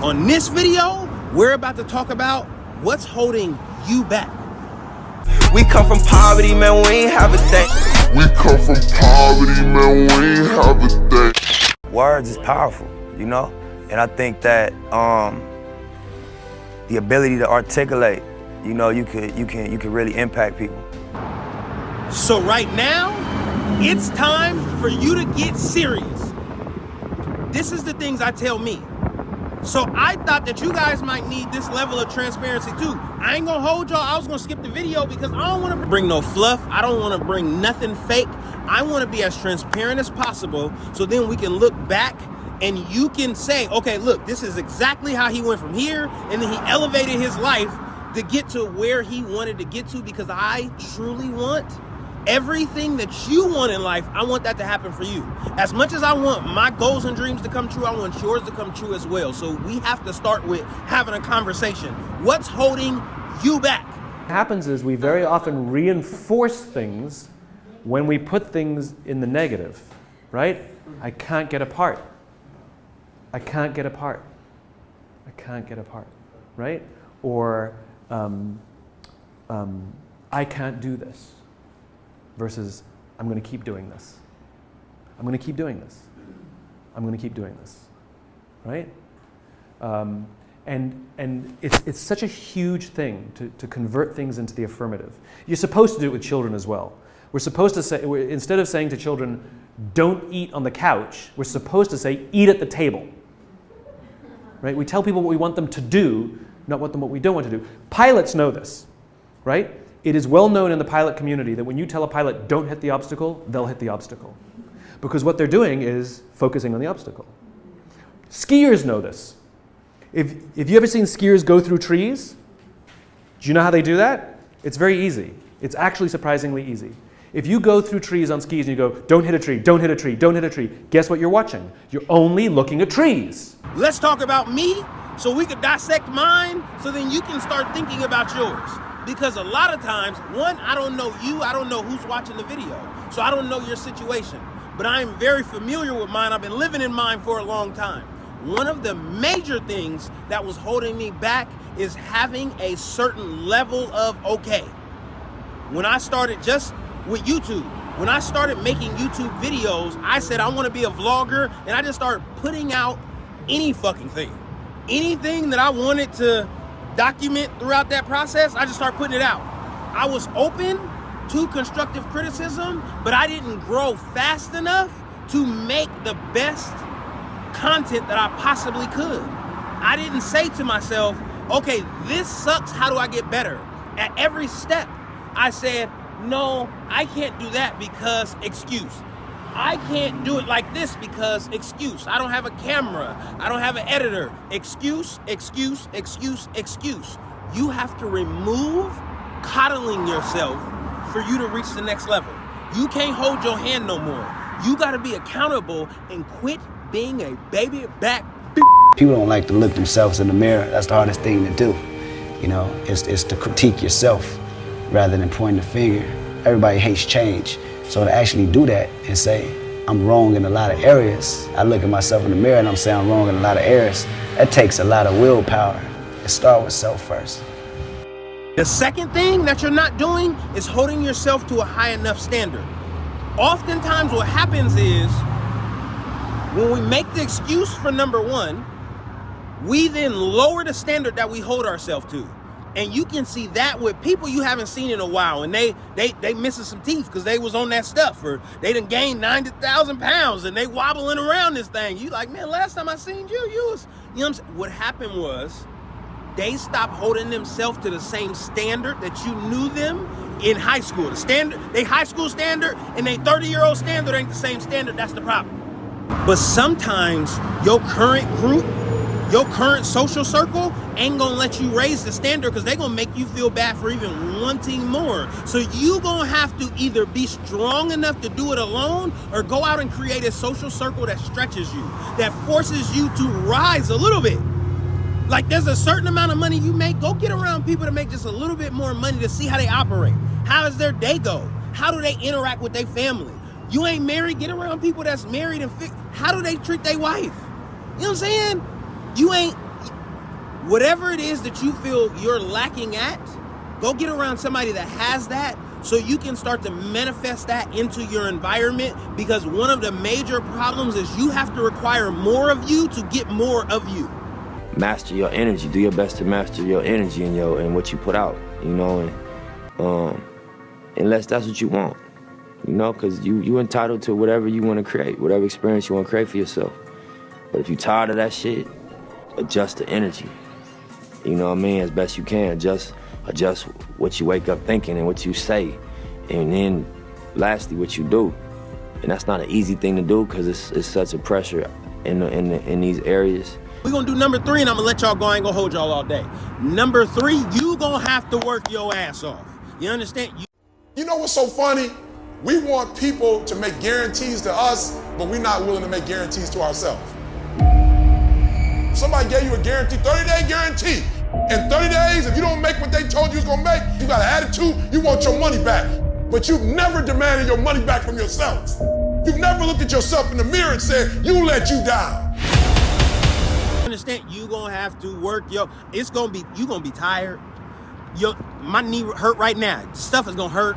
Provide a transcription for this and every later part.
On this video, we're about to talk about what's holding you back. We come from poverty, man, we ain't have a thing. We come from poverty, man, we ain't have a thing. Words is powerful, you know? And I think that the ability to articulate, you know, you can really impact people. So right now, it's time for you to get serious. This is the things I tell me. So I thought that you guys might need this level of transparency too. I ain't gonna hold y'all. I was gonna skip the video because I don't wanna bring no fluff. I don't wanna bring nothing fake. I wanna be as transparent as possible so then we can look back and you can say, okay, look, this is exactly how he went from here and then he elevated his life to get to where he wanted to get to, because I truly want everything that you want in life. I want that to happen for you. As much as I want my goals and dreams to come true, I want yours to come true as well. So we have to start with having a conversation. What's holding you back? What happens is we very often reinforce things when we put things in the negative, right? I can't get apart. I can't get apart. I can't get apart, right? Or I can't do this. Versus, I'm going to keep doing this. I'm going to keep doing this. I'm going to keep doing this, right? And it's such a huge thing to convert things into the affirmative. You're supposed to do it with children as well. We're supposed to say, instead of saying to children, don't eat on the couch, we're supposed to say, eat at the table, right? We tell people what we want them to do, not what we don't want to do. Pilots know this, right? It is well known in the pilot community that when you tell a pilot, don't hit the obstacle, they'll hit the obstacle. Because what they're doing is focusing on the obstacle. Skiers know this. If you ever seen skiers go through trees, do you know how they do that? It's very easy. It's actually surprisingly easy. If you go through trees on skis and you go, don't hit a tree, don't hit a tree, don't hit a tree, guess what you're watching? You're only looking at trees. Let's talk about me so we can dissect mine so then you can start thinking about yours. Because a lot of times, one, I don't know you, I don't know who's watching the video, so I don't know your situation. But I am very familiar with mine. I've been living in mine for a long time. One of the major things that was holding me back is having a certain level of okay. When I started just with YouTube, when I started making YouTube videos, I said I want to be a vlogger, and I just started putting out any fucking thing. Anything that I wanted to document throughout that process, I just started putting it out. I was open to constructive criticism, but I didn't grow fast enough to make the best content that I possibly could. I didn't say to myself, okay, this sucks, how do I get better? At every step, I said, no, I can't do that because excuse. I can't do it like this because excuse. I don't have a camera. I don't have an editor. Excuse, excuse, excuse, excuse. You have to remove coddling yourself for you to reach the next level. You can't hold your hand no more. You got to be accountable and quit being a baby back. People don't like to look themselves in the mirror. That's the hardest thing to do. You know, it's to critique yourself rather than pointing the finger. Everybody hates change. So to actually do that and say, I'm wrong in a lot of areas, I look at myself in the mirror and I'm saying I'm wrong in a lot of areas, that takes a lot of willpower. It starts with self first. The second thing that you're not doing is holding yourself to a high enough standard. Oftentimes what happens is, when we make the excuse for number one, we then lower the standard that we hold ourselves to. And you can see that with people you haven't seen in a while, and they missing some teeth because they was on that stuff, or they done gained 90,000 pounds and they wobbling around this thing. You like, man, last time I seen you was, you know what I'm saying? What happened was they stopped holding themselves to the same standard that you knew them in high school. The standard, they high school standard and they 30-year-old standard ain't the same standard. That's the problem. But sometimes your current group, your current social circle ain't gonna let you raise the standard because they gonna make you feel bad for even wanting more. So you gonna have to either be strong enough to do it alone or go out and create a social circle that stretches you, that forces you to rise a little bit. Like there's a certain amount of money you make, go get around people that make just a little bit more money to see how they operate. How does their day go? How do they interact with their family? You ain't married, get around people that's married and how do they treat their wife? You know what I'm saying? You ain't, Whatever it is that you feel you're lacking at, go get around somebody that has that so you can start to manifest that into your environment, because one of the major problems is you have to require more of you to get more of you. Master your energy. Do your best to master your energy and what you put out, you know, and unless that's what you want, you know, because you entitled to whatever you want to create, whatever experience you want to create for yourself. But if you're tired of that shit, adjust the energy, you know what I mean, as best you can. Adjust what you wake up thinking and what you say, and then lastly what you do. And that's not an easy thing to do because it's such a pressure in these areas. We're gonna do number 3, and I'm gonna let y'all go. I ain't gonna hold y'all all day. Number 3, you gonna have to work your ass off. You understand? You know what's so funny? We want people to make guarantees to us, but we're not willing to make guarantees to ourselves. Somebody gave you a guarantee, 30-day guarantee. In 30 days, if you don't make what they told you was gonna make, you got an attitude, you want your money back. But you've never demanded your money back from yourself. You've never looked at yourself in the mirror and said, you let you down. Understand, you gonna have to work you gonna be tired. My knee hurt right now. Stuff is gonna hurt.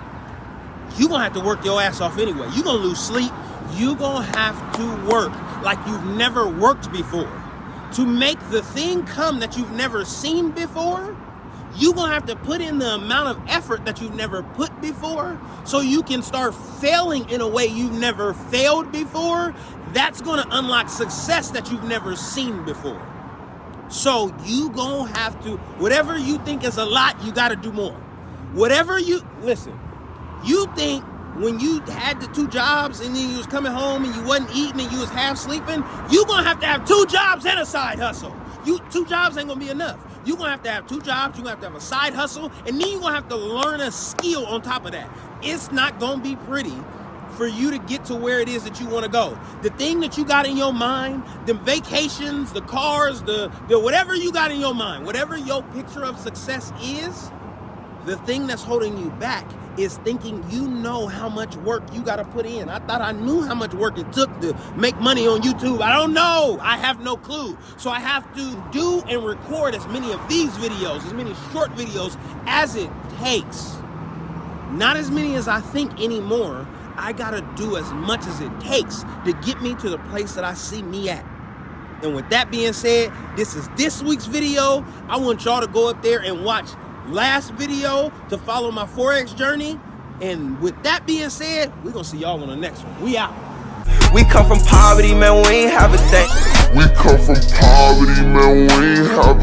You gonna have to work your ass off anyway. You gonna lose sleep. You gonna have to work like you've never worked before. To make the thing come that you've never seen before, you gonna have to put in the amount of effort that you've never put before, so you can start failing in a way you've never failed before. That's gonna unlock success that you've never seen before. So you gonna have to, whatever you think is a lot, you gotta do more. Listen, you think when you had the 2 jobs and then you was coming home and you wasn't eating and you was half sleeping, you gonna have 2 jobs and a side hustle. 2 jobs ain't gonna be enough. You're gonna have 2 jobs, you're gonna have a side hustle, and then you're gonna have to learn a skill on top of that. It's not gonna be pretty for you to get to where it is that you wanna go. The thing that you got in your mind, the vacations, the cars, the whatever you got in your mind, whatever your picture of success is, the thing that's holding you back is thinking you know how much work you gotta put in. I thought I knew how much work it took to make money on YouTube. I don't know. I have no clue. So I have to do and record as many of these videos, as many short videos as it takes. Not as many as I think anymore. I gotta do as much as it takes to get me to the place that I see me at. And with that being said, this is this week's video. I want y'all to go up there and watch last video to follow my Forex journey. And with that being said, we're gonna see y'all on the next one. We out. We come from poverty, man, we ain't have a thing. We come from poverty, man, we ain't have